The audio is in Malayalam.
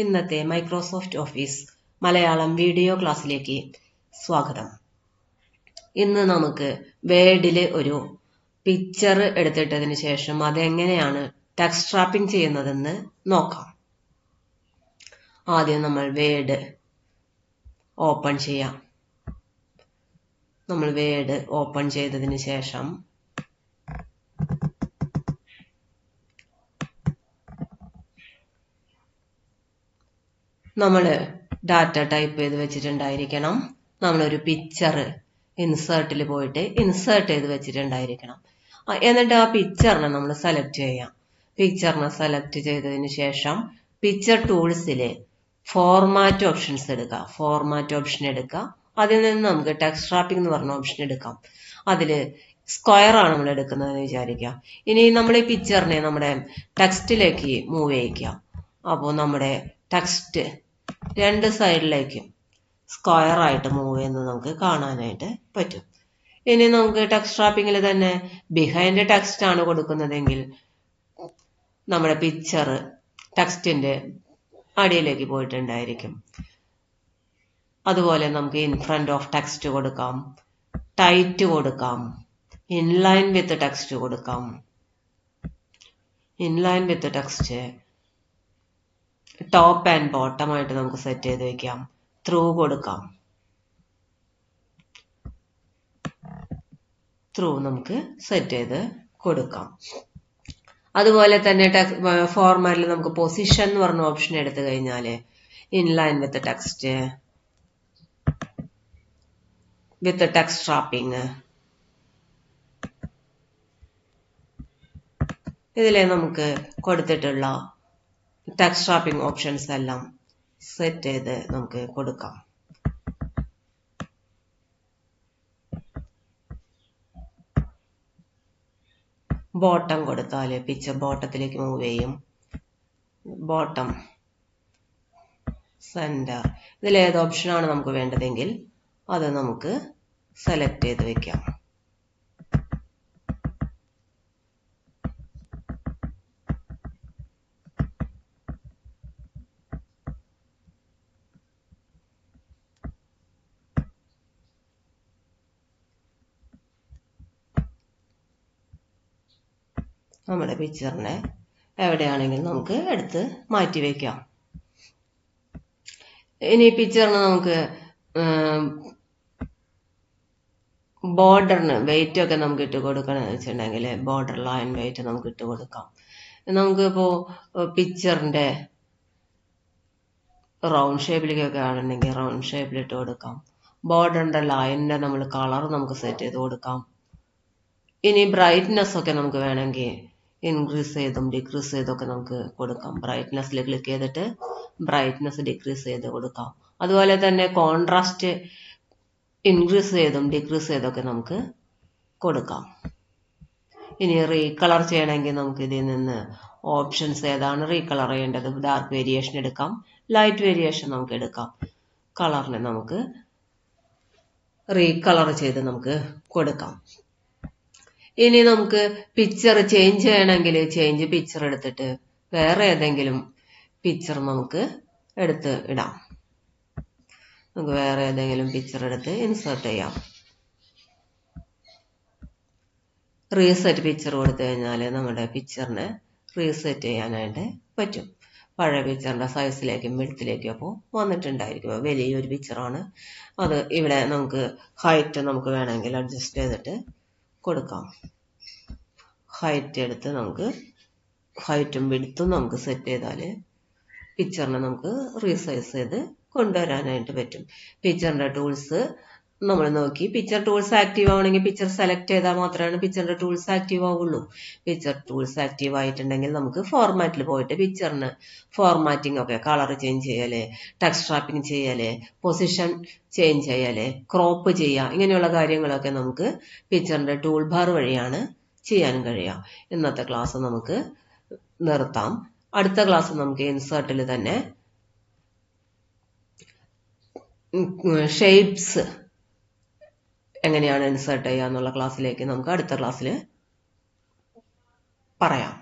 ഇന്നത്തെ മൈക്രോസോഫ്റ്റ് ഓഫീസ് മലയാളം വീഡിയോ ക്ലാസ്സിലേക്ക് സ്വാഗതം. ഇന്ന് നമുക്ക് വേഡില് ഒരു പിക്ചർ എടുത്തിട്ടതിന് ശേഷം അതെങ്ങനെയാണ് ടെക്സ്റ്റ് റാപ്പിംഗ് ചെയ്യുന്നതെന്ന് നോക്കാം. ആദ്യം നമ്മൾ വേഡ് ഓപ്പൺ ചെയ്യാം. നമ്മൾ വേഡ് ഓപ്പൺ ചെയ്തതിന് ശേഷം നമ്മൾ ഡാറ്റ ടൈപ്പ് ചെയ്ത് വെച്ചിട്ടുണ്ടായിരിക്കണം. നമ്മളൊരു പിക്ചർ ഇൻസേർട്ടിൽ പോയിട്ട് ഇൻസേർട്ട് ചെയ്ത് വെച്ചിട്ടുണ്ടായിരിക്കണം. എന്നിട്ട് ആ പിക്ചറിനെ നമ്മൾ സെലക്ട് ചെയ്യാം. പിക്ചറിനെ സെലക്ട് ചെയ്തതിന് ശേഷം പിക്ചർ ടൂൾസിലെ ഫോർമാറ്റ് ഓപ്ഷൻസ് എടുക്കുക. ഫോർമാറ്റ് ഓപ്ഷൻ എടുക്കുക. അതിൽ നിന്ന് നമുക്ക് ടെക്സ്റ്റ് റാപ്പിംഗ് എന്ന് പറഞ്ഞ ഓപ്ഷൻ എടുക്കാം. അതിൽ സ്ക്വയർ ആണ് നമ്മൾ എടുക്കുന്നതെന്ന് വിചാരിക്കുക. ഇനി നമ്മൾ ഈ പിക്ചറിനെ നമ്മുടെ ടെക്സ്റ്റിലേക്ക് മൂവ് ചെയ്യിക്കുക. അപ്പോൾ നമ്മുടെ ടെക്സ്റ്റ് രണ്ട് സൈഡിലേക്കും സ്ക്വയർ ആയിട്ട് മൂവ് ചെയ്യുന്നത് നമുക്ക് കാണാനായിട്ട് പറ്റും. ഇനി നമുക്ക് ടെക്സ്റ്റ് റാപ്പിംഗിൽ തന്നെ ബിഹൈൻഡ് ടെക്സ്റ്റ് ആണ് കൊടുക്കുന്നതെങ്കിൽ നമ്മുടെ പിക്ചർ ടെക്സ്റ്റിന്റെ അടിയിലേക്ക് പോയിട്ടുണ്ടായിരിക്കും. അതുപോലെ നമുക്ക് ഇൻ ഫ്രണ്ട് ഓഫ് ടെക്സ്റ്റ് കൊടുക്കാം, ടൈറ്റ് കൊടുക്കാം, ഇൻലൈൻ വിത്ത് ടെക്സ്റ്റ് കൊടുക്കാം. Inline with text top and bottom ആയിട്ട് നമുക്ക് സെറ്റ് ചെയ്ത് വെക്കാം. ത്രൂ കൊടുക്കാം. ത്രൂ നമുക്ക് സെറ്റ് ചെയ്ത് കൊടുക്കാം. അതുപോലെ തന്നെ ഫോർമാറ്റിൽ നമുക്ക് പൊസിഷൻ എന്ന് പറഞ്ഞ ഓപ്ഷൻ എടുത്തു കഴിഞ്ഞാൽ inline with text with text wrapping ഇതിലെ നമുക്ക് കൊടുത്തിട്ടുള്ള ടെക്സ്റ്റ് റാപ്പിംഗ് ഓപ്ഷൻസ് എല്ലാം സെറ്റ് ചെയ്ത് നമുക്ക് കൊടുക്കാം. ബോട്ടം കൊടുത്താൽ പിക്ചർ ബോട്ടത്തിലേക്ക് മൂവ് ചെയ്യും. ബോട്ടം, സെന്റർ, ഇതിൽ ഏത് ഓപ്ഷനാണ് നമുക്ക് വേണ്ടതെങ്കിൽ അത് നമുക്ക് സെലക്ട് ചെയ്ത് വെക്കാം. നമ്മുടെ പിക്ചറിനെ എവിടെയാണെങ്കിലും നമുക്ക് എടുത്ത് മാറ്റി വെക്കാം. ഇനി പിക്ചറിന് നമുക്ക് ബോർഡറിന് വെയിറ്റ് ഒക്കെ നമുക്ക് ഇട്ട് കൊടുക്കണമെന്ന് വെച്ചിട്ടുണ്ടെങ്കിൽ ബോർഡർ ലൈൻ വെയിറ്റ് നമുക്ക് ഇട്ട് കൊടുക്കാം. നമുക്കിപ്പോ പിക്ചറിന്റെ റൗണ്ട് ഷേപ്പിലേക്കൊക്കെ ആണെന്നുണ്ടെങ്കിൽ റൗണ്ട് ഷേപ്പിൽ ഇട്ട് കൊടുക്കാം. ബോർഡറിന്റെ ലൈനിന്റെ നമ്മൾ കളർ നമുക്ക് സെറ്റ് ചെയ്ത് കൊടുക്കാം. ഇനി ബ്രൈറ്റ്നെസ് ഒക്കെ നമുക്ക് വേണമെങ്കിൽ ഇൻക്രീസ് ചെയ്തും ഡിക്രീസ് ചെയ്തൊക്കെ നമുക്ക് കൊടുക്കാം. ബ്രൈറ്റ്നെസ്സിൽ ക്ലിക്ക് ചെയ്തിട്ട് ബ്രൈറ്റ്നെസ് ഡിക്രീസ് ചെയ്ത് കൊടുക്കാം. അതുപോലെ തന്നെ കോൺട്രാസ്റ്റ് ഇൻക്രീസ് ചെയ്തും ഡിക്രീസ് ചെയ്തൊക്കെ നമുക്ക് കൊടുക്കാം. ഇനി റീകളർ ചെയ്യണമെങ്കിൽ നമുക്ക് ഇതിൽ നിന്ന് ഓപ്ഷൻസ് ഏതാണ് റീകളർ ചെയ്യേണ്ടത്, ഡാർക്ക് വേരിയേഷൻ എടുക്കാം, ലൈറ്റ് വേരിയേഷൻ നമുക്ക് എടുക്കാം. കളറിനെ നമുക്ക് റീകളർ ചെയ്ത് നമുക്ക് കൊടുക്കാം. ഇനി നമുക്ക് പിക്ചർ ചേഞ്ച് ചെയ്യണമെങ്കിൽ ചേഞ്ച് പിക്ചർ എടുത്തിട്ട് വേറെ ഏതെങ്കിലും പിക്ചർ നമുക്ക് എടുത്ത് ഇടാം. നമുക്ക് വേറെ ഏതെങ്കിലും പിക്ചർ എടുത്ത് ഇൻസേർട്ട് ചെയ്യാം. റീസെറ്റ് പിക്ചർ കൊടുത്തു കഴിഞ്ഞാൽ നമ്മുടെ പിക്ചറിനെ റീസെറ്റ് ചെയ്യാനായിട്ട് പറ്റും. പഴയ പിക്ചറിന്റെ സൈസിലേക്കും വിഡ്ത്തിലേക്കും അപ്പോൾ വന്നിട്ടുണ്ടായിരിക്കും. വലിയൊരു പിക്ചറാണ് അത്. ഇവിടെ നമുക്ക് ഹൈറ്റ് നമുക്ക് വേണമെങ്കിൽ അഡ്ജസ്റ്റ് ചെയ്തിട്ട് കൊടുക്കാം. ഹൈറ്റ് എടുത്ത് നമുക്ക് ഹൈറ്റും വിഡ്ത്തും നമുക്ക് സെറ്റ് ചെയ്താൽ പിക്ചറിനെ നമുക്ക് റീസൈസ് ചെയ്ത് കൊണ്ടുവരാനായിട്ട് പറ്റും. പിക്ചറിന്റെ ടൂൾസ് നമ്മൾ നോക്കി പിക്ചർ ടൂൾസ് ആക്റ്റീവ് ആവണമെങ്കിൽ പിക്ചർ സെലക്ട് ചെയ്താൽ മാത്രമാണ് പിക്ചറിന്റെ ടൂൾസ് ആക്റ്റീവ് ആവുള്ളൂ. പിക്ചർ ടൂൾസ് ആക്റ്റീവ് ആയിട്ടുണ്ടെങ്കിൽ നമുക്ക് ഫോർമാറ്റിൽ പോയിട്ട് പിക്ചറിന് ഫോർമാറ്റിംഗ് ഒക്കെ കളർ ചേഞ്ച് ചെയ്യല്, ടെക്സ്റ്റ് റാപ്പിംഗ് ചെയ്യല്, പൊസിഷൻ ചേഞ്ച് ചെയ്യല്, ക്രോപ്പ് ചെയ്യുക, ഇങ്ങനെയുള്ള കാര്യങ്ങളൊക്കെ നമുക്ക് പിക്ചറിന്റെ ടൂൾ ബാർ വഴിയാണ് ചെയ്യാനും കഴിയുക. ഇന്നത്തെ ക്ലാസ് നമുക്ക് നിർത്താം. അടുത്ത ക്ലാസ് നമുക്ക് ഇൻസേർട്ടിൽ തന്നെ ഷേപ്സ് എങ്ങനെയാണ് ഇൻസേർട്ട് ചെയ്യുക എന്നുള്ള ക്ലാസ്സിലേക്ക് നമുക്ക് അടുത്ത ക്ലാസ്സിൽ പറയാം.